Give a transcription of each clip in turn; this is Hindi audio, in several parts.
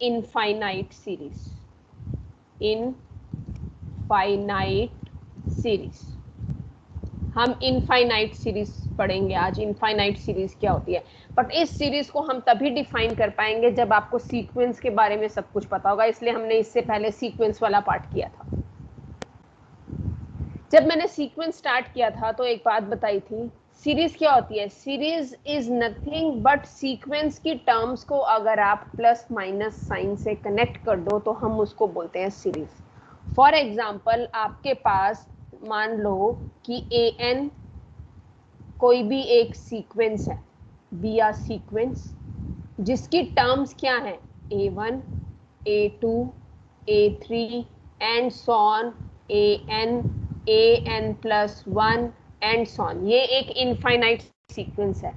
Infinite series, infinite series. हम इनफाइनाइट सीरीज पढ़ेंगे आज। इनफाइनाइट सीरीज क्या होती है, बट इस सीरीज को हम तभी डिफाइन कर पाएंगे जब आपको सीक्वेंस के बारे में सब कुछ पता होगा, इसलिए हमने इससे पहले सीक्वेंस वाला पार्ट किया था। जब मैंने सीक्वेंस स्टार्ट किया था तो एक बात बताई थी, सीरीज क्या होती है, series is nothing but sequence की टर्म्स को अगर आप प्लस माइनस साइन से कनेक्ट कर दो तो हम उसको बोलते हैं सीरीज। फॉर एग्जाम्पल, आपके पास मान लो कि an कोई भी एक सीक्वेंस है, बी आर सीक्वेंस जिसकी टर्म्स क्या है, a1 a2 a3 and so on an plus 1 and so on. ये एक इनफाइनाइट सीक्वेंस है।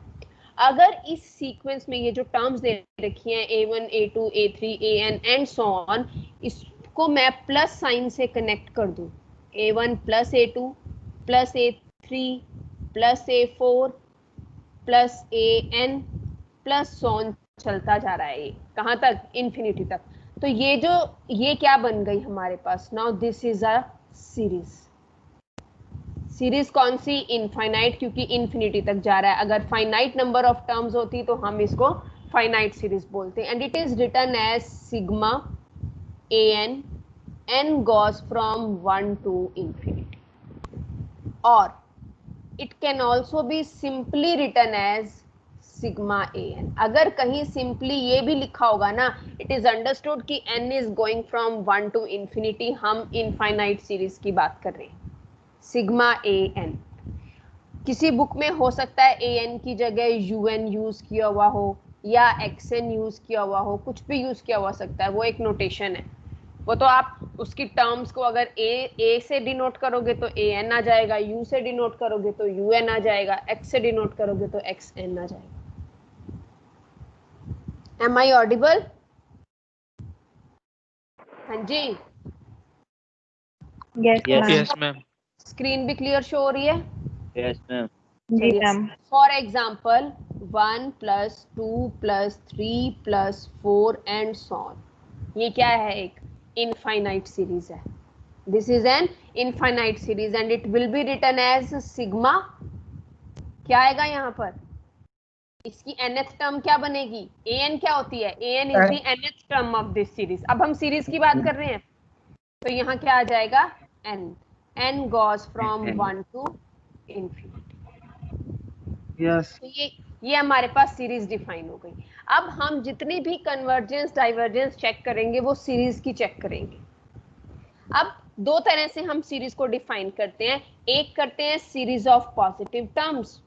अगर इस सीक्वेंस में ये जो टर्म्स दे रखी हैं a1 a2 a3 an and so on, इसको मैं प्लस साइन से कनेक्ट कर दूं, a1 plus a2 plus a3 plus a4 plus an plus so on, चलता जा रहा है। कहां तक, इन्फिनिटी तक। तो ये क्या बन गई हमारे पास, now this is a series. Series कौन सी, इनफाइनाइट, क्योंकि इन्फिनिटी तक जा रहा है। अगर फाइनाइट नंबर ऑफ टर्म्स होती तो हम इसको फाइनाइट सीरीज बोलते हैं। And it is written as sigma an, n goes from 1 to infinity, or it can also be simply written as sigma an। अगर कहीं सिंपली ये भी लिखा होगा ना, इट इज अंडरस्टूड कि n is going from 1 to infinity, हम इनफाइनाइट सीरीज की बात कर रहे हैं। सिग्मा an, किसी बुक में हो सकता है an की जगह un यूज किया हुआ हो या xn यूज किया हुआ हो, कुछ भी यूज किया हुआ सकता है, वो एक नोटेशन है। वो तो आप उसकी टर्म्स को अगर a से डिनोट करोगे तो an आ जाएगा, u से डिनोट करोगे तो un आ जाएगा, x से डिनोट करोगे तो xn आ जाएगा। Am I audible? हाँ जी, यस मैम। स्क्रीन भी क्लियर शो हो रही है? Yes ma'am. जी ma'am. For example 1 plus 2 plus 3 plus 4 and so on, ये क्या है, एक इनफाइनाइट सीरीज है। This is an infinite series and it will be written as sigma, क्या आएगा यहाँ पर, इसकी nth टर्म क्या बनेगी, an क्या होती है, an is the nth term of this series. अब हम सीरीज की बात कर रहे हैं तो यहाँ क्या आ जाएगा, n goes from 1 to infinity। Yes. तो ये हमारे पास सीरीज डिफाइन हो गई। अब हम जितनी भी कन्वर्जेंस डाइवर्जेंस चेक करेंगे वो सीरीज की चेक करेंगे। अब दो तरह से हम सीरीज को डिफाइन करते हैं, एक करते हैं सीरीज ऑफ पॉजिटिव टर्म्स,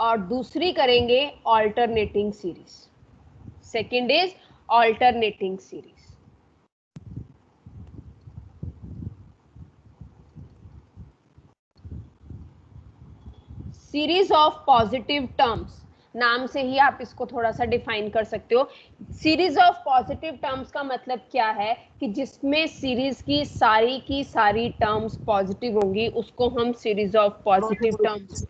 और दूसरी करेंगे alternating series. Second is alternating series. Series of positive terms, नाम से ही आप इसको थोड़ा सा डिफाइन कर सकते हो। सीरीज ऑफ पॉजिटिव टर्म्स का मतलब क्या है कि जिसमें सीरीज की सारी टर्म्स पॉजिटिव होंगी उसको हम सीरीज ऑफ पॉजिटिव टर्म्स,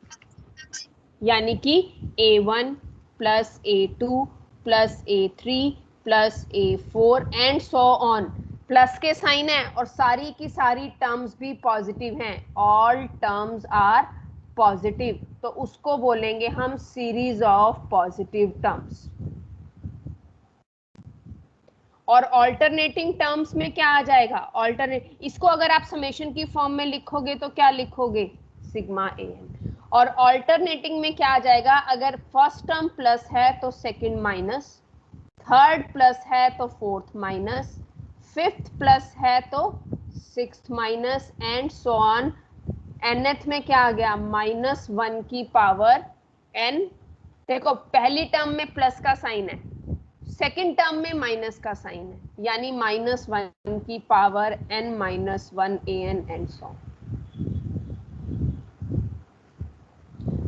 यानी कि a1 plus a2 plus a3 plus a4 and so on, plus के साइन है और सारी की सारी टर्म्स भी पॉजिटिव हैं, ऑल टर्म्स आर पॉजिटिव, तो उसको बोलेंगे हम सीरीज ऑफ पॉजिटिव टर्म्स। और ऑल्टरनेटिंग टर्म्स में क्या आ जाएगा, ऑल्टरनेट, इसको अगर आप समेशन की फॉर्म में लिखोगे तो क्या लिखोगे, सिग्मा an। और ऑल्टरनेटिंग में क्या आ जाएगा, अगर फर्स्ट टर्म प्लस है तो सेकंड माइनस, थर्ड प्लस है तो फोर्थ माइनस, फिफ्थ प्लस है तो sixth minus and so on. nth में क्या आ गया, -1 की पावर n। देखो पहली टर्म में प्लस का साइन है, सेकेंड टर्म में माइनस का साइन है, यानी -1 की power n-1 an and so on.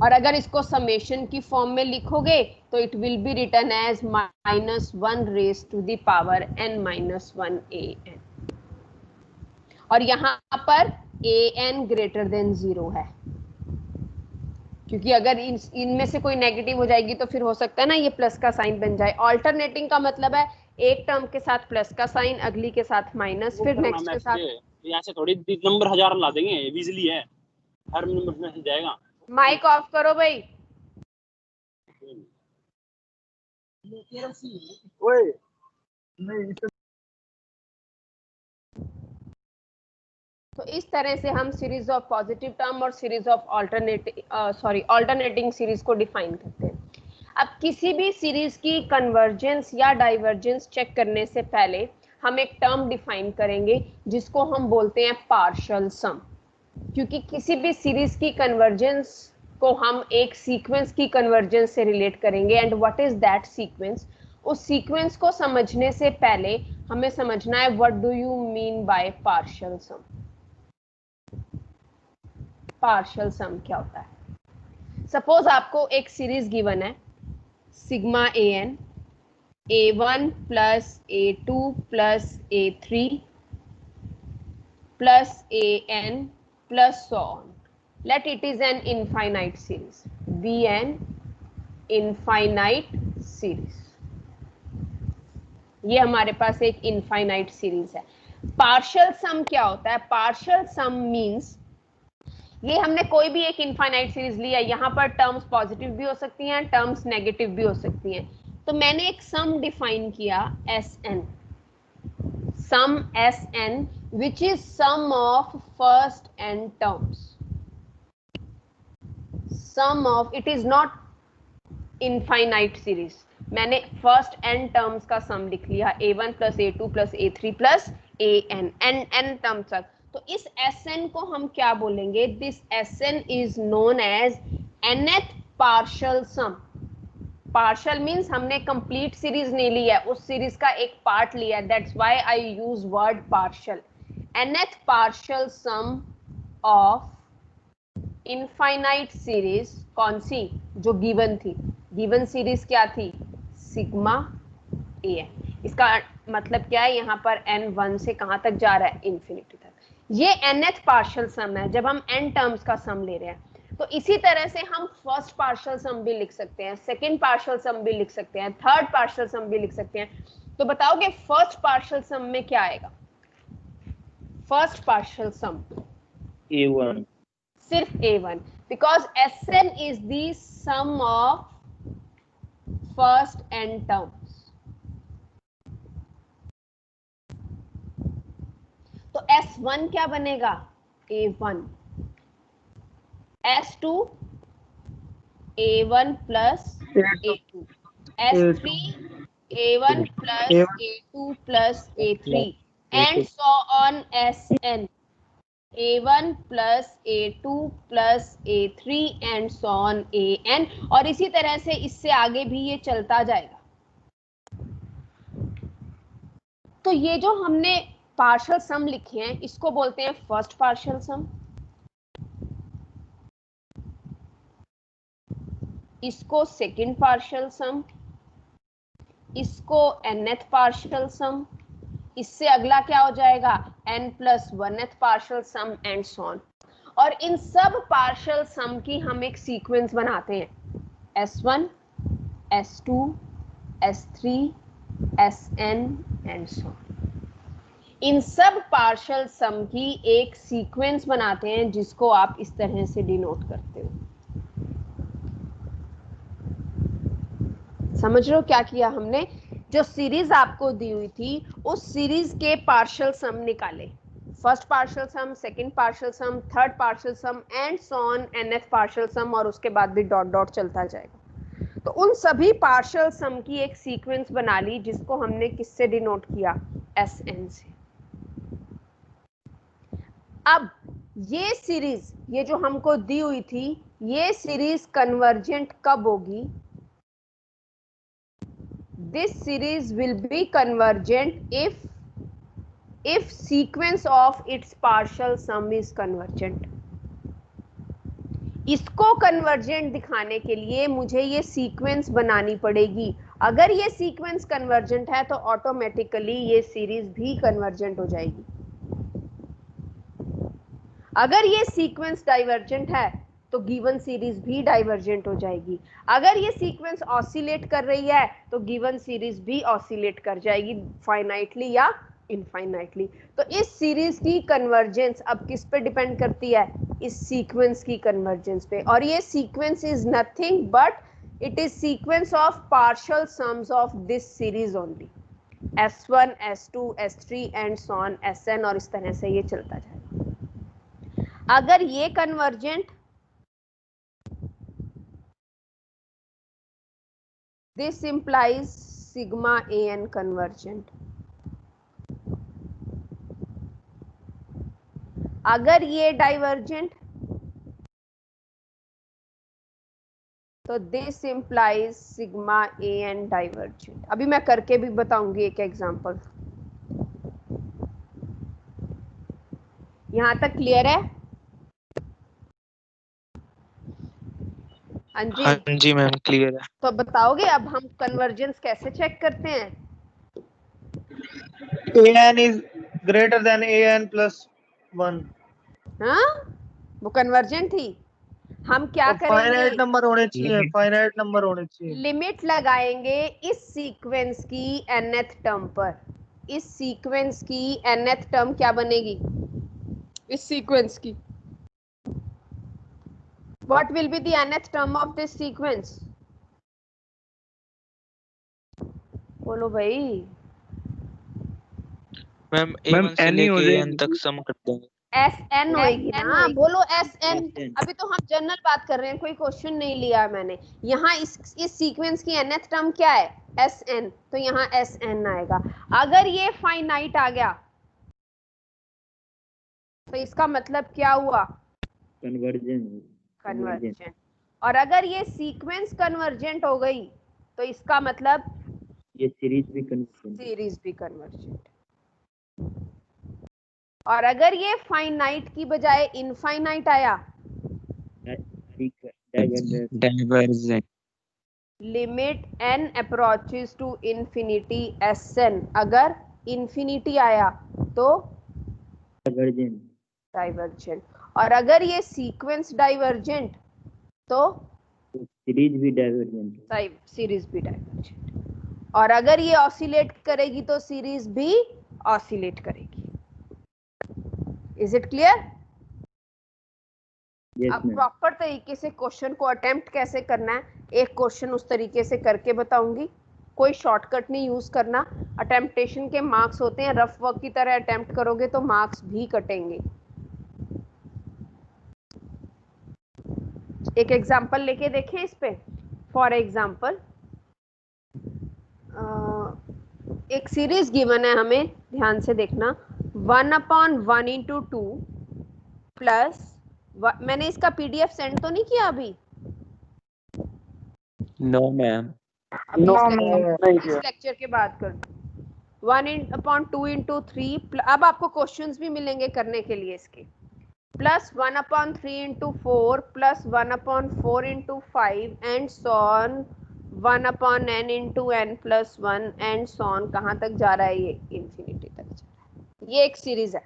और अगर इसको समेशन की फॉर्म में लिखोगे तो it will be written as -1 raise to the power n-1 an। और यहां पर an ग्रेटर देन 0 है, क्योंकि अगर इनमें से कोई नेगेटिव हो जाएगी तो फिर हो सकता है ना ये प्लस का साइन बन जाए। ऑल्टरनेटिंग का मतलब है एक टर्म के साथ प्लस का साइन, अगली के साथ माइनस, फिर नेक्स्ट के साथ। ये ऐसे थोड़ी नंबर हजार ला देंगे, ये बिजली है, हर नंबर में जाएगा। माइक ऑफ करो भाई। ओए नहीं, तो इस तरह से हम सीरीज ऑफ पॉजिटिव टर्म और सीरीज ऑफ ऑल्टरनेटिंग सीरीज को डिफाइन करते हैं। अब किसी भी सीरीज की कन्वर्जेंस या डाइवर्जेंस चेक करने से पहले हम एक टर्म डिफाइन करेंगे जिसको हम बोलते हैं पार्शियल सम। क्योंकि किसी भी सीरीज की कन्वर्जेंस को हम एक सीक्वेंस की कन्वर्जेंस से रिलेट करेंगे, and what is that sequence. उस सीक्वेंस को समझने से पहले हमें समझना है what do you mean by partial sum. Partial sum क्या होता है? सपोज आपको एक सीरीज गिवन है, sigma A N a1 plus a2 plus a3 plus an plus so on. Let it is an infinite series. Vn infinite series. ये हमारे पास एक इनफाइनाइट सीरीज है। पार्शियल सम क्या होता है? पार्शियल सम मींस ये हमने कोई भी एक इनफाइनाइट सीरीज लिया, यहाँ पर टर्म्स पॉजिटिव भी हो सकती हैं, टर्म्स नेगेटिव भी हो सकती हैं। तो मैंने एक सम डिफाइन किया Sn, sum Sn which is sum of first n terms. Sum of, it is not infinite series. मैंने फर्स्ट n टर्म्स का सम लिख लिया, a1 plus a2 plus a3 plus an, n terms तक। तो इस Sn को हम क्या बोलेंगे? This Sn is known as nth partial sum. Partial means हमने कंप्लीट सीरीज नहीं ली है, उस सीरीज का एक पार्ट लिया है, that's why I use word partial. nth partial sum of infinite series कौन सी? जो गिवन थी। गिवन सीरीज क्या थी? सिग्मा ए एन। इसका मतलब क्या है? यहाँ पर n 1 से कहाँ तक जा रहा है? इन्फिनिटी तक। ये nth पार्शियल सम है जब हम n टर्म्स का सम ले रहे हैं। तो इसी तरह से हम फर्स्ट पार्शियल सम भी लिख सकते हैं, सेकंड पार्शियल सम भी लिख सकते हैं, थर्ड पार्शियल सम भी लिख सकते हैं। तो बताओगे फर्स्ट पार्शियल सम में क्या आएगा? First partial sum A1. सिर्फ a1, because Sn is the sum of first n terms. तो S1 क्या बनेगा? a1, S2 a1 plus a2, S3 a1 plus a2 plus a3 and so on Sn a1 plus a2 plus a3 and so on an, और इसी तरह से इससे आगे भी ये चलता जाएगा। तो ये जो हमने पार्शियल सम लिखे हैं इसको बोलते हैं फर्स्ट पार्शियल सम, इसको सेकंड पार्शियल सम, इसको nth पार्शियल सम, इससे अगला क्या हो जाएगा? n plus 1th partial sum and so on. और इन सब पार्शियल सम की हम एक सीक्वेंस बनाते हैं, S1 S2 S3 Sn and so on. इन सब पार्शियल सम की एक सीक्वेंस बनाते हैं जिसको आप इस तरह से डिनोट करते हो। समझ रहे हो क्या किया हमने? जो सीरीज आपको दी हुई थी उस सीरीज के पार्शियल सम निकाले, first partial sum, second partial sum, third partial sum and so on nth partial sum, और उसके बाद भी डॉट डॉट चलता जाएगा। तो उन सभी पार्शियल सम की एक सीक्वेंस बना ली जिसको हमने किससे डिनोट किया? Sn से। अब ये सीरीज, ये जो हमको दी हुई थी, ये सीरीज कन्वर्जेंट कब होगी? This series will be convergent if sequence of its partial sum is convergent. इसको कन्वर्जेंट दिखाने के लिए मुझे ये सीक्वेंस बनानी पड़ेगी। अगर ये सीक्वेंस कन्वर्जेंट है तो ऑटोमेटिकली ये सीरीज भी कन्वर्जेंट हो जाएगी। अगर ये सीक्वेंस डाइवर्जेंट है तो गिवन सीरीज भी डाइवर्जेंट हो जाएगी। अगर ये सीक्वेंस ऑसिलेट कर रही है तो गिवन सीरीज भी ऑसिलेट कर जाएगी, फाइनाइटली या इनफाइनाइटली। तो इस सीरीज की कन्वर्जेंस अब किस पे डिपेंड करती है? इस सीक्वेंस की कन्वर्जेंस पे। और ये sequence is nothing but it is sequence of partial sums of this series only, S1 S2 S3 and so on Sn, और इस तरह से ये चलता जाएगा। अगर ये convergent, this implies sigma an convergent। अगर ये डाइवर्जेंट तो this implies sigma an divergent। अभी मैं करके भी बताऊंगी एक एग्जांपल। यहां तक क्लियर है? हाँ जी, हाँ जी मैम क्लियर है। तो बताओगे अब हम कन्वर्जेंस कैसे चेक करते हैं? an is greater than an plus 1। हाँ, वो कन्वर्जेंट थी। हम क्या फाइनाइट करेंगे? नंबर होने चाहिए, फाइनाइट नंबर होने चाहिए। लिमिट लगाएंगे इस सीक्वेंस की nth टर्म पर। इस सीक्वेंस की nth टर्म क्या बनेगी? इस सीक्वेंस की what will be the nth term of this sequence? बोलो भाई। मैम मैम A1 से एन ही हो लेके जाएगी। AN तक सम कर देंगे। SN होएगी ना, बोलो SN। SN। अभी तो हम जनरल बात कर रहे हैं, कोई क्वेश्चन नहीं लिया है मैंने। यहाँ इस सीक्वेंस की nth टर्म क्या है? SN, तो यहाँ SN आएगा। अगर ये फाइनाइट आ गया तो इसका मतलब क्या हुआ? कन्वर्जेंट। और अगर ये सीक्वेंस कन्वर्जेंट हो गई तो इसका मतलब ये सीरीज भी कन्वर्जेंट। और अगर ये फाइनाइट की बजाय इनफाइनाइट आया, divergent. Limit n approaches to infinity Sn, अगर इंफिनिटी आया तो डाइवर्जेंट। और अगर ये सीक्वेंस डाइवर्जेंट तो सीरीज भी डाइवर्जेंट। और अगर ये ऑसिलेट करेगी तो सीरीज भी ऑसिलेट करेगी। Is it clear? अब प्रॉपर तरीके से क्वेश्चन को अटेम्प्ट कैसे करना है, एक क्वेश्चन उस तरीके से करके बताऊंगी। कोई शॉर्टकट नहीं यूज करना। अटेम्प्टेशन के मार्क्स होते हैं, रफ वर्क की तरह अटेम्प्ट करोगे तो मार्क्स भी कटेंगे। एक एग्जांपल लेके देखें इस पे। फॉर एग्जांपल, एक सीरीज गिवन है हमें, ध्यान से देखना। 1/1 इंटू 2 प्लस, मैंने इसका PDF सेंड तो नहीं किया अभी? No ma'am. इस लेक्चर के बाद कर दो। 1/2 इंटू 3, अब आपको क्वेश्चंस भी मिलेंगे करने के लिए इसके। Plus 1/3 into 4 plus 1/4 into 5 and so on 1/n into n plus 1 and so on. कहाँ तक जा रहा है ये? इंफिनिटी तक जा रहा है। ये एक सीरीज है,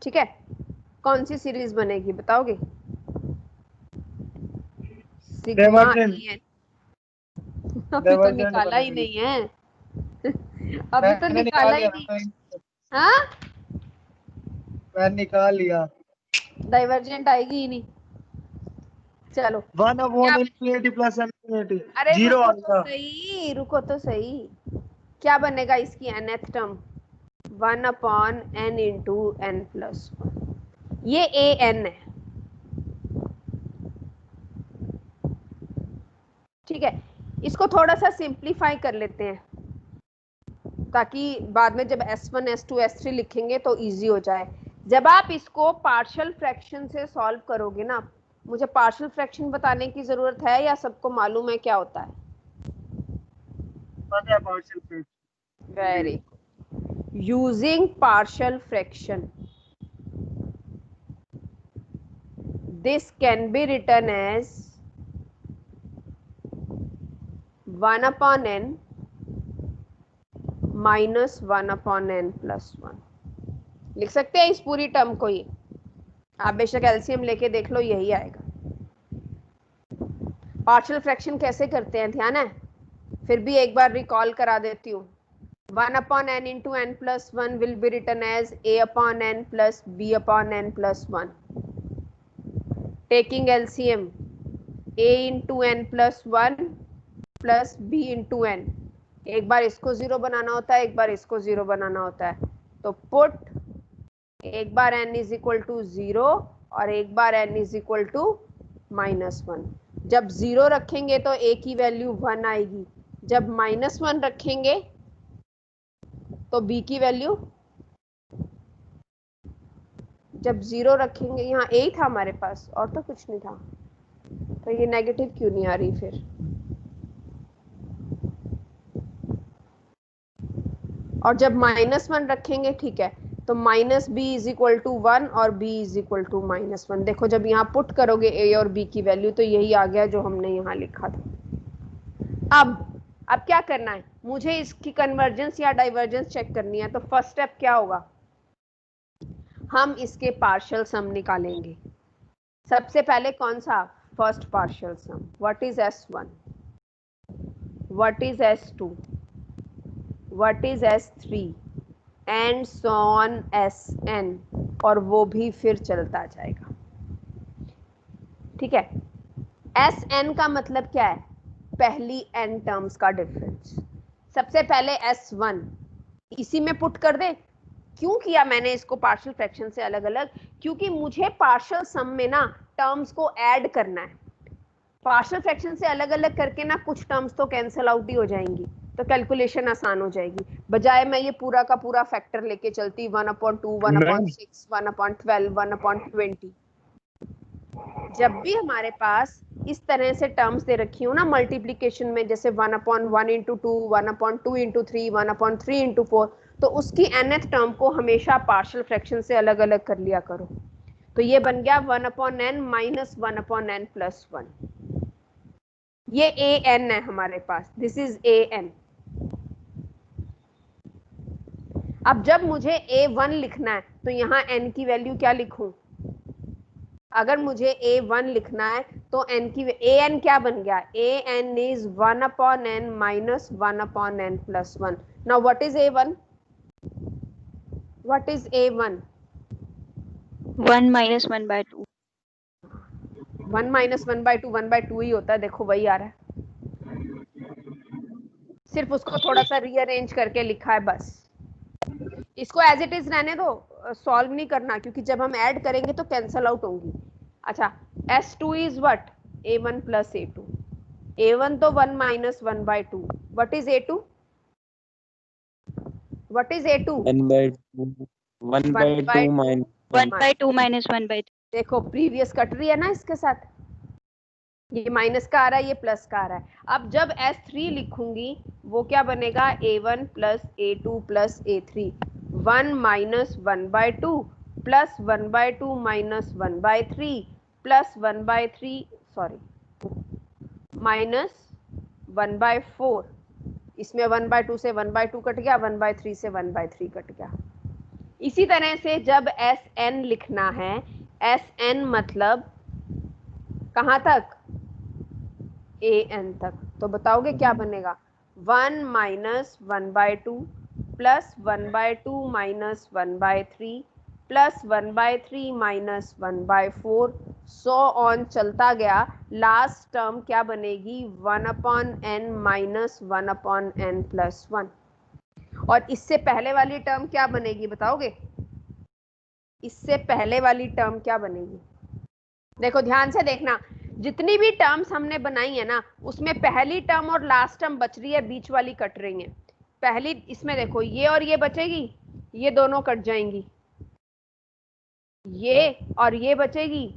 ठीक है। कौन सी सीरीज बनेगी बताओगे? Sigma en। अभी तो निकाला ही नहीं है। अभी तो निकाला ही नहीं। हाँ, मैंने निकाल लिया। डाइवर्जेंट आएगी ही नहीं। चलो 1/1 infinity plus infinity अरे 0 रुको आएगा। तो सही, रुको तो सही। क्या बनेगा इसकी nth term? 1/n into n plus 1। ये an है, ठीक है। इसको थोड़ा सा सिंप्लीफाई कर लेते हैं ताकि बाद में जब S1 S2 S3 लिखेंगे तो इजी हो जाए। जब आप इसको पार्शियल फ्रैक्शन से सॉल्व करोगे ना, मुझे पार्शियल फ्रैक्शन बताने की जरूरत है या सबको मालूम है क्या होता है? पता है partial fraction। Very using partial fraction, this can be written as 1/n minus 1/n plus 1। लिख सकते हैं इस पूरी टर्म को। ये आप बेशक एलसीएम लेके देख लो, यही आएगा। पार्शियल फ्रैक्शन कैसे करते हैं ध्यान है? फिर भी एक बार रिकॉल करा देती हूँ। 1 upon n into n plus 1 will be written as a upon n plus b upon n plus 1. Taking LCM, a into n plus 1 plus b into n. एक बार इसको 0 बनाना होता है, एक बार इसको 0 बनाना होता है। तो पुट एक बार n इज इक्वल टू 0 और एक बार n इज इक्वल टू -1। जब 0 रखेंगे तो a की वैल्यू 1 आएगी, जब -1 रखेंगे तो b की वैल्यू, जब 0 रखेंगे, यहाँ a ही था हमारे पास और तो कुछ नहीं था, तो ये नेगेटिव क्यों नहीं आ रही फिर? और जब -1 रखेंगे, ठीक है, तो -b इज इक्वल टू 1 और b इज इक्वल टू -1। देखो जब यहाँ पुट करोगे a और b की वैल्यू तो यही आ गया जो हमने यहाँ लिखा था। अब क्या करना है, मुझे इसकी कन्वर्जेंस या डाइवर्जेंस चेक करनी है। तो फर्स्ट स्टेप क्या होगा, हम इसके पार्शियल सम निकालेंगे। सबसे पहले कौन सा? First partial sum. What is S1, what is S2, what is S3 and so on Sn, और वो भी फिर चलता जाएगा। ठीक है, Sn का मतलब क्या है? पहली n टर्म्स का डिफरेंस। सबसे पहले S1 इसी में पुट कर दे। क्यों किया मैंने इसको पार्शियल फ्रैक्शन से अलग अलग? क्योंकि मुझे पार्शियल सम में ना टर्म्स को ऐड करना है। पार्शियल फ्रैक्शन से अलग अलग करके ना कुछ टर्म्स तो कैंसिल आउट ही हो जाएंगी, तो कैलकुलेशन आसान हो जाएगी। बजाय मैं ये पूरा का पूरा फैक्टर लेके चलती 1/2, 1/6, 1/12, 1/20। जब भी हमारे पास इस तरह से टर्म्स दे रखी हो ना मल्टीप्लीकेशन में, जैसे 1/1 into 2, 1/2 into 3, 1/3 into 4, तो उसकी nth टर्म को हमेशा पार्शियल फ्रैक्शन से अलग अलग कर लिया करो। तो ये बन गया 1/n minus 1/n plus 1। ये an है हमारे पास, दिस इज an। अब जब मुझे a1 लिखना है तो यहाँ n की वैल्यू क्या लिखूं? अगर मुझे a1 लिखना है तो n की an क्या बन गया? an is 1/n minus 1/n plus 1। now what is a1? what is a1? 1 minus 1/2। 1 minus 1/2 1/2 ही होता है, देखो वही आ रहा है, सिर्फ उसको थोड़ा सा रीअरेंज करके लिखा है बस। इसको एज इट इज रहने दो, सॉल्व नहीं करना, क्योंकि जब हम ऐड करेंगे तो कैंसल आउट होंगी। अच्छा, S2 is what? a1 plus a2। a1 तो 1 minus 1/2। What is a2? What is a2? 1/2 1/2 minus 1/2 minus 1/3। देखो प्रीवियस कट रही है ना इसके साथ, ये माइनस का आ रहा है, ये प्लस का आ रहा है। अब जब S3 लिखूंगी वो क्या बनेगा? a1 plus a2 plus a3। 1 minus 1/2 plus 1/2 minus 1/3 plus 1/3, sorry, minus 1/4। इसमें 1/2 से 1/2 कट गया, 1/3 से 1/3 कट गया। इसी तरह से जब Sn लिखना है, Sn मतलब कहाँ तक? an तक। तो बताओगे क्या बनेगा? 1 minus 1/2 plus 1/2 minus 1/3 plus 1/3 minus 1/4, so on चलता गया। लास्ट टर्म क्या बनेगी? 1/n minus 1/n plus 1। और इससे पहले वाली टर्म क्या बनेगी बताओगे? इससे पहले वाली टर्म क्या बनेगी? देखो ध्यान से देखना, जितनी भी टर्म्स हमने बनाई है ना, उसमें पहली टर्म और लास्ट टर्म बच रही है, बीच वाली कट रही है। पहली इसमें देखो, ये और ये बचेगी, ये दोनों कट जाएंगी, ये और ये बचेगी,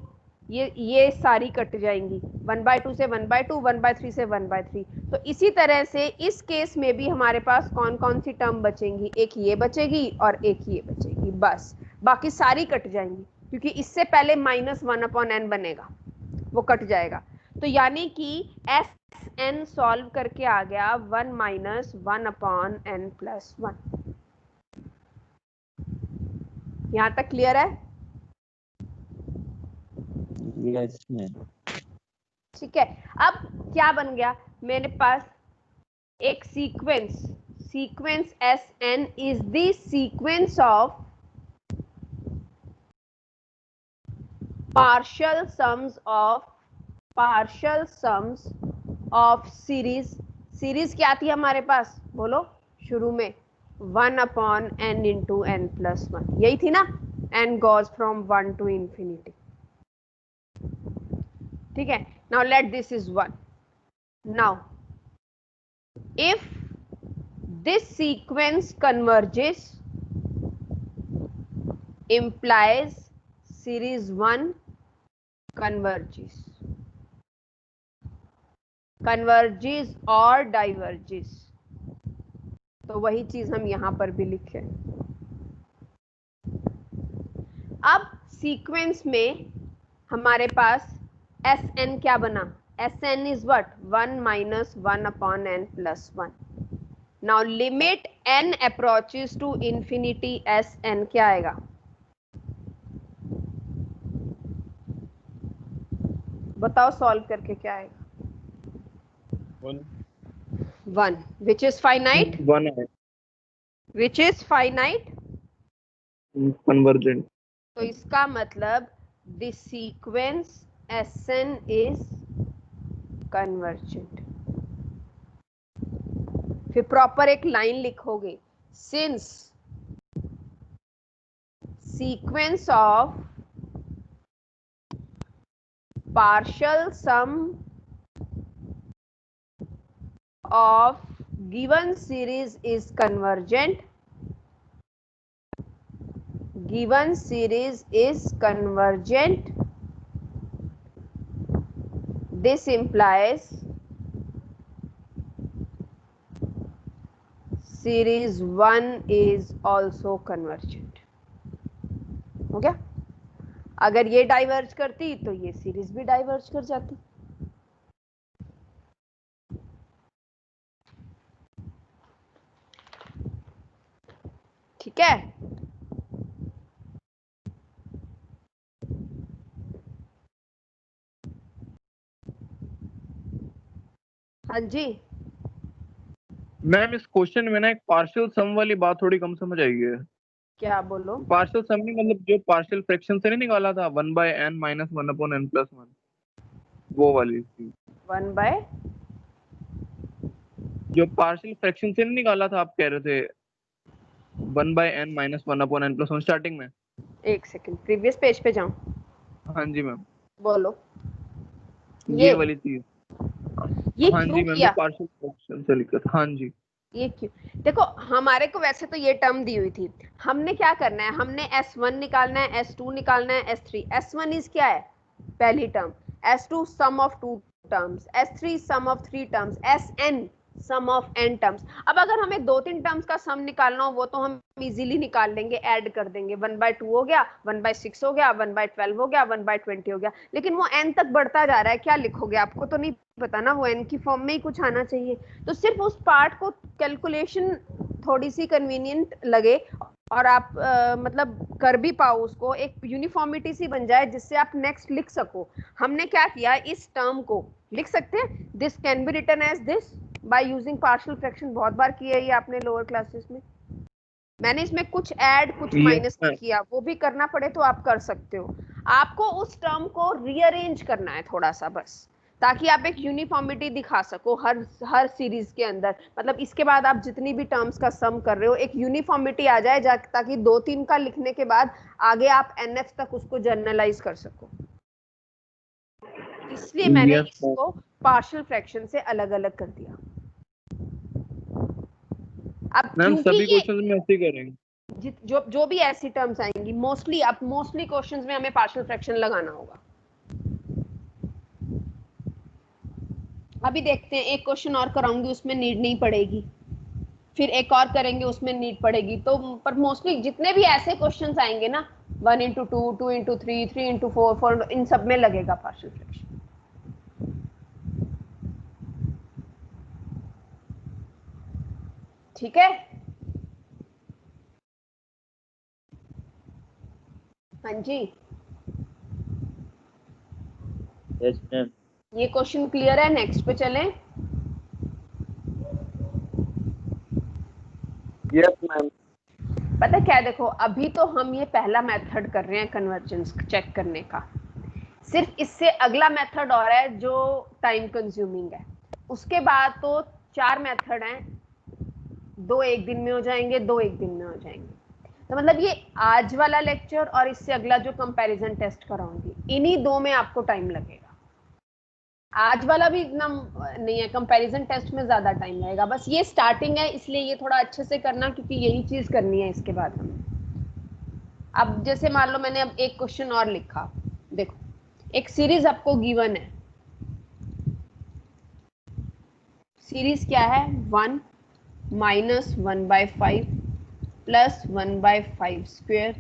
ये सारी कट जाएंगी। 1/2 से 1/2, 1/3 से 1/3। तो इसी तरह से इस केस में भी हमारे पास कौन कौन सी टर्म बचेंगी? एक ये बचेगी और एक ये बचेगी, बस। बाकी सारी कट जाएंगी, क्योंकि इससे पहले -1/n बनेगा, वो कट जाएगा। तो यानी कि Sn सॉल्व करके आ गया 1 minus 1/n plus 1। यहां तक क्लियर है? गया इसमें। ठीक है, अब क्या बन गया मेरे पास, एक sequence, sequence Sn is the sequence of partial sums of series. Series क्या थी हमारे पास, बोलो शुरू में, 1/n into n+1, यही थी ना, n goes from 1 to infinity। ठीक है, now let this is 1। now if this sequence converges implies series 1 converges और diverges, तो वही चीज हम यहां पर भी लिखे। अब सीक्वेंस में हमारे पास Sn क्या बना, Sn is what, 1 minus 1/n+1। now limit n approaches to infinity, Sn क्या आएगा, बताओ सॉल्व करके क्या आएगा, 1 which is finite, 1 है which is finite, कन्वर्जेंट। तो इसका मतलब the sequence Sn is convergent। फिर प्रॉपर एक लाइन लिखोगे, since sequence of partial sum of given series is convergent, given series is convergent, this implies series 1 is also convergent। हो गया, अगर ये डाइवर्ज करती तो ये सीरीज भी डाइवर्ज कर जाती। ठीक है, हाँ जी, मैम इस क्वेश्चन में ना एक पार्शियल सम वाली बात थोड़ी कम समझ आई है। क्या बोलो, पार्शियल सम में मतलब जो पार्शियल फ्रैक्शन से नहीं निकाला था 1/n - 1/n+1, वो वाली थी। 1 बाय, जो पार्शियल फ्रैक्शन से नहीं निकाला था, आप कह रहे थे 1/n - 1/n+1 स्टार्टिंग में। एक सेकंड प्रीवियस पेज पे जाऊं, हाँ जी मैम, बोलो ये वाली चीज। ये हाँ क्यों जी मैम, किया, जो पार्शियल फ्रैक्शन से लिखा था। हाँ जी, ये क्यों, देखो हमारे को वैसे तो ये टर्म दी हुई थी, हमने क्या करना है, हमने S1 निकालना है, S2 निकालना है, S3। S1 इज क्या है, पहली term, S2 sum of 2 terms, S3 sum of 3 terms, Sn sum of n terms. अब अगर हमें 2-3 टर्म्स का सम निकालना हो, वो तो हम इजीली निकाल लेंगे, ऐड कर देंगे, 1/2 हो गया, 1/6 हो गया, 1/12 हो गया, 1/20 हो गया, लेकिन वो n तक बढ़ता जा रहा है, क्या लिखोगे, आपको तो नहीं पता ना, वो n की फॉर्म में ही कुछ आना चाहिए। तो सिर्फ उस पार्ट को कैलकुलेशन थोड़ी सी कन्वीनियंट लगे और आप मतलब कर भी पाओ, उसको एक यूनिफॉर्मिटी सी बन जाए जिससे आप नेक्स्ट लिख सको। हमने क्या किया, इस टर्म को लिख सकते हैं, this can be written as this by using partial fraction, बहुत बार किया है ये आपने लोअर क्लासेस में। मैंने इसमें कुछ ऐड कुछ माइनस किया, वो भी करना पड़े तो आप कर सकते हो। आपको उस टर्म को रीअरेंज करना है थोड़ा सा बस, ताकि आप एक यूनिफॉर्मिटी दिखा सको हर सीरीज के अंदर, मतलब इसके बाद आप जितनी भी टर्म्स का सम कर रहे हो एक यूनिफॉर्मिटी आ जाए, ताकि 2-3 का लिखने के बाद आगे आप nth तक उसको जनरलाइज कर सको। इसलिए मैंने इसको पार्शियल फ्रैक्शन से अलग अलग कर दिया। अब मैम क्योंकि सभी ये क्वेश्चन में ऐसे ही करेंगे। जो भी ऐसी टर्म्स आएंगी, मोस्टली क्वेश्चंस में हमें पार्शियल फ्रैक्शन लगाना होगा। अभी देखते हैं, एक क्वेश्चन और कराऊंगी उसमें नीड नहीं पड़ेगी, फिर एक और करेंगे उसमें नीड पड़ेगी। तो पर मोस्टली जितने भी ऐसे क्वेश्चंस आएंगे ना, 1 into 2, 2 into 3, 3 into 4, 4, इन सब में लगेगा पार्शियल फ्रैक्शन। ठीक है, हाँ जी, यस मैम। ये क्वेश्चन क्लियर है? नेक्स्ट पे चलें। Yes ma'am. पता क्या है, देखो अभी तो हम ये पहला मेथड कर रहे हैं कन्वर्जेंस चेक करने का। सिर्फ इससे अगला मेथड और है जो टाइम कंज्यूमिंग है। उसके बाद तो 4 मेथड हैं, 2 एक दिन में हो जाएंगे, 2 एक दिन में हो जाएंगे। तो मतलब ये आज वाला लेक्चर और इससे अगला जो कंपैरिजन टेस्ट कराऊंगी, इन्हीं 2 में आपको टाइम लगेगा। आज वाला भी इतना नहीं है, कंपैरिजन टेस्ट में ज्यादा टाइम लगेगा। बस ये स्टार्टिंग है, इसलिए ये थोड़ा अच्छे से करना, क्योंकि यही चीज करनी है इसके बाद हमें। अब जैसे मान लो मैंने अब एक क्वेश्चन और लिखा, देखो एक सीरीज आपको गिवन है। सीरीज क्या है? 1 minus 1/5 plus 1/5 square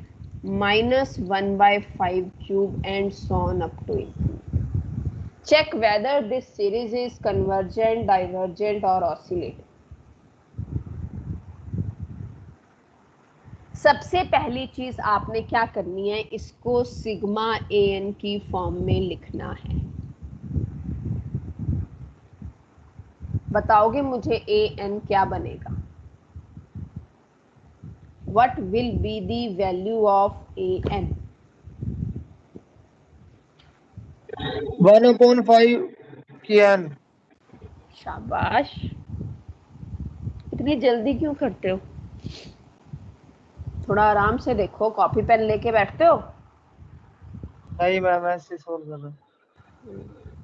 minus 1/5 cube and so on up to infinity. Check whether this series is convergent, divergent or oscillating. सबसे पहली चीज आपने क्या करनी है, इसको सिग्मा an की फॉर्म में लिखना है। बताओगे मुझे an क्या बनेगा? What will be the value of an? 1/5 की n। शाबाश। इतनी जल्दी क्यों करते हो? थोड़ा आराम से देखो, कॉपी पेन लेके बैठते हो? नहीं मैम, ऐसे सोल्व कर रहा हूँ।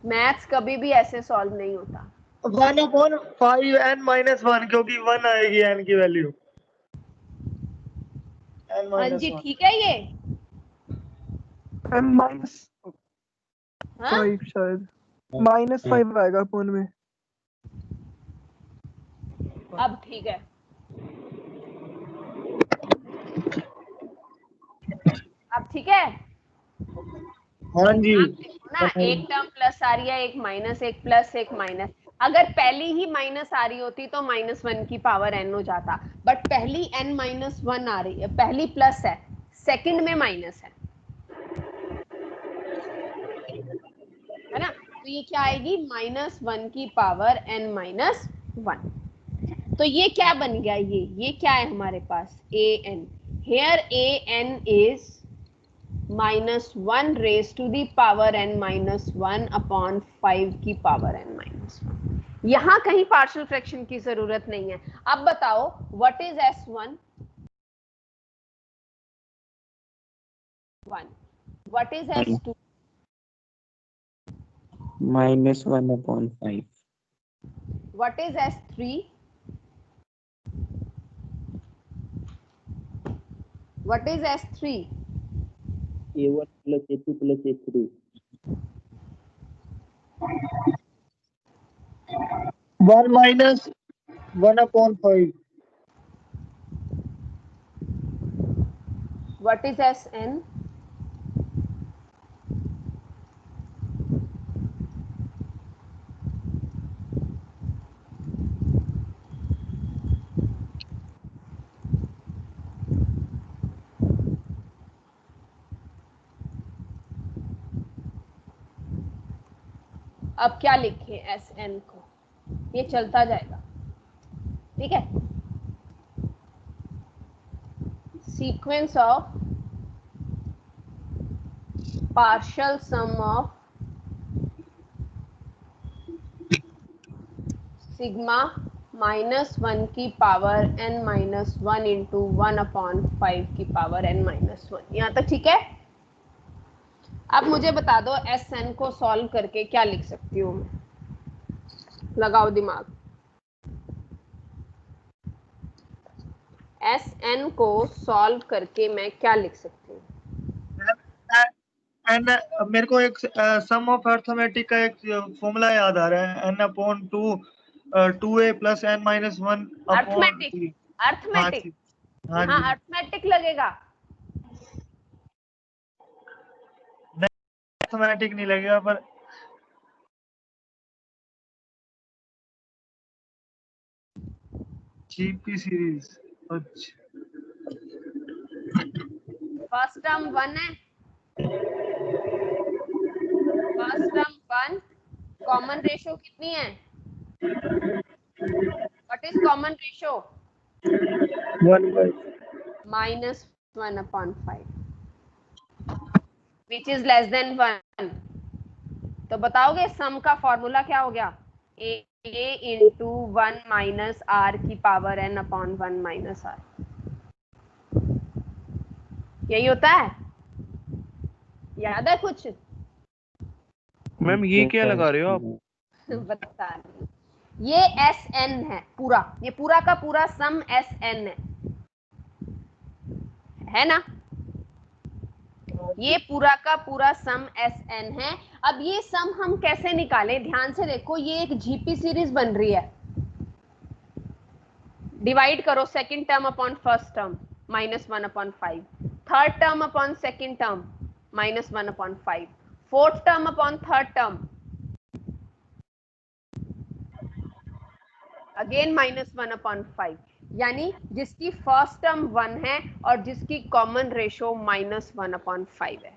मैथ्स कभी भी ऐसे सॉल्व नहीं होता। 1/5 n-1, क्योंकि 1 आएगी n की वैल्यू। हाँ जी, n-1 ठीक है ये। -5 हाँ शायद -5 आएगा अपन में। अब ठीक है, अब ठीक है। हाँ जी। आप देखो ना, एक टर्म प्लस आ रही है, एक माइनस, एक प्लस, एक माइनस। अगर पहली ही माइनस आ रही होती तो -1 की पावर n हो जाता, बट पहली n-1 आ रही है, पहली प्लस है, सेकंड में माइनस है ना? तो ये क्या आएगी? -1 की पावर n-1। तो ये क्या बन गया? ये क्या है हमारे पास? an। Here an is -1 raise to the power n-1 upon 5 की पावर n-1। यहां कहीं पार्शियल फ्रैक्शन की जरूरत नहीं है। अब बताओ what is s1? 1। What is s2? -1/5. What is s3? What is s3? A1 plus A2 plus A3. 1 - 1/5। What is sn? अब क्या लिखें sn को? ये चलता जाएगा, ठीक है। Sequence of partial sum of sigma -1 की पावर n-1 इंटू 1/5 की पावर n-1। यहाँ तक ठीक है? अब मुझे बता दो Sn को सॉल्व करके क्या लिख सकती हूँ मैं? लगाओ दिमाग। Sn को सॉल्व करके मैं क्या लिख सकती हूँ? एन, मेरे को एक सम ऑफ अर्थमेटिक का एक फॉर्मूला याद आ रहा है, n/2 2a + n-1 arithmetic, 3। Arithmetic. हाँ हाँ जी। अर्थमेटिक लगेगा। अर्थमेटिक नहीं लगेगा, पर जीपी सीरीज। अच्छा, फर्स्ट टर्म 1 है, फर्स्ट टर्म 1 कॉमन रेशो कितनी है? What is common ratio? 1/5 which is less than 1। तो बताओगे सम का फॉर्मूला क्या हो गया? a इंटू 1 माइनस r की power n upon 1 minus r, यही होता है। याद है कुछ? मैम ये क्या लगा रहे हो आप? बता रही। ये Sn है पूरा, ये पूरा का पूरा सम Sn है ना? ये पूरा का पूरा सम Sn है। अब ये सम हम कैसे निकालें? ध्यान से देखो, ये एक जीपी सीरीज बन रही है। डिवाइड करो second term upon first term -1/5, third term upon second term -1/5, fourth term upon third term again -1/5, यानी जिसकी फर्स्ट टर्म 1 है और जिसकी कॉमन रेशो -1/5 है।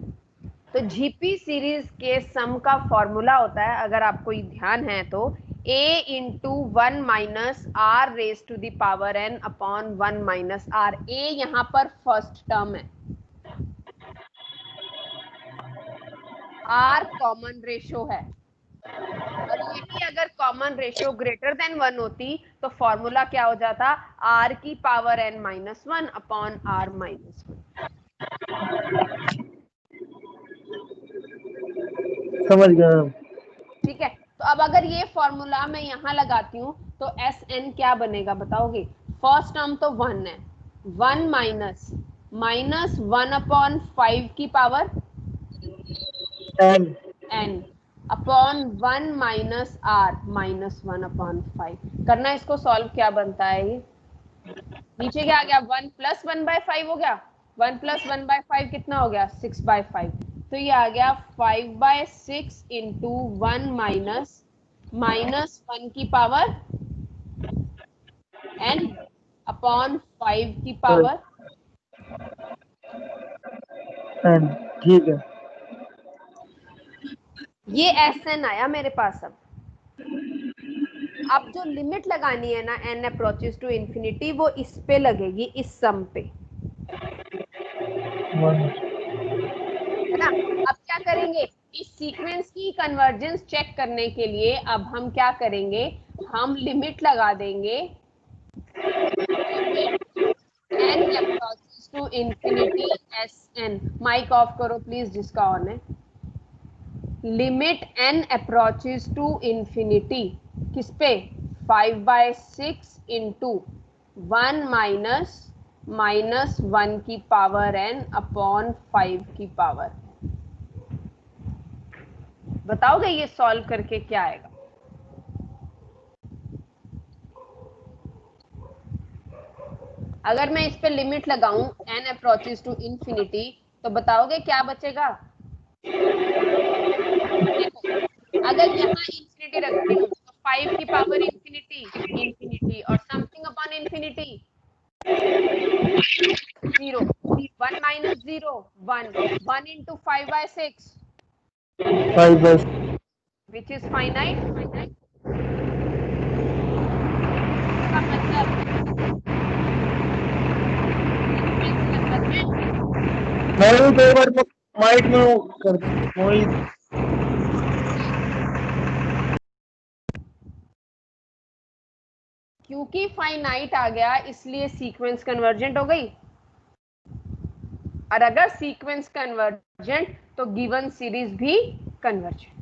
तो जीपी सीरीज के सम का फॉर्मूला होता है, अगर आपको ध्यान है तो, a into 1 minus r raise to the power n upon 1 minus r। a यहाँ पर फर्स्ट टर्म है, r कॉमन रेशो है, और यही अगर कॉमन रेशो ग्रेटर देन 1 होती तो फॉर्मूला क्या हो जाता? r की power n minus 1 upon r minus 1। समझ गया। ठीक है, तो अब अगर ये फॉर्मूला मैं यहाँ लगाती हूँ तो Sn क्या बनेगा बताओगे? फर्स्ट टर्म तो 1 है, 1 माइनस -1/5 की power n upon 1 minus r -1/5। करना इसको सॉल्व, क्या बनता है ये? नीचे क्या आ गया? 1 + 1/5 हो गया। 1 + 1/5 कितना हो गया? 6/5। तो ये आ गया 5/6 इंटू 1 माइनस -1 की पावर n अपॉन 5 की पावर। ठीक है। ये Sn आया मेरे पास। अब जो लिमिट लगानी है ना n अप्रोचेस टू इंफिनिटी, वो इस पे लगेगी, इस सम पे, है ना? अब क्या करेंगे? इस सीक्वेंस की कन्वर्जेंस चेक करने के लिए अब हम क्या करेंगे? हम लिमिट लगा देंगे n approaches to infinity Sn। Mic off करो प्लीज जिसका ऑन है। Limit n approaches to infinity किस पे? 5/6 इंटू 1 माइनस -1 की पावर n अपॉन 5 की पावर। बताओगे ये सॉल्व करके क्या आएगा? अगर मैं इस पे लिमिट लगाऊं n अप्रोचेस टू इंफिनिटी, तो बताओगे क्या बचेगा? देखो, अगर यहाँ इंफिनिटी रखती हूँ तो 5 की पावर इंफिनिटी और something upon infinity 0, 1 minus 0 1, 1 into 5/6 which is finite. Mohit एक बार माइक में कर मोहित। क्योंकि फाइनाइट आ गया इसलिए सीक्वेंस कन्वर्जेंट हो गई, और अगर सीक्वेंस कन्वर्जेंट तो गिवन सीरीज भी कन्वर्जेंट।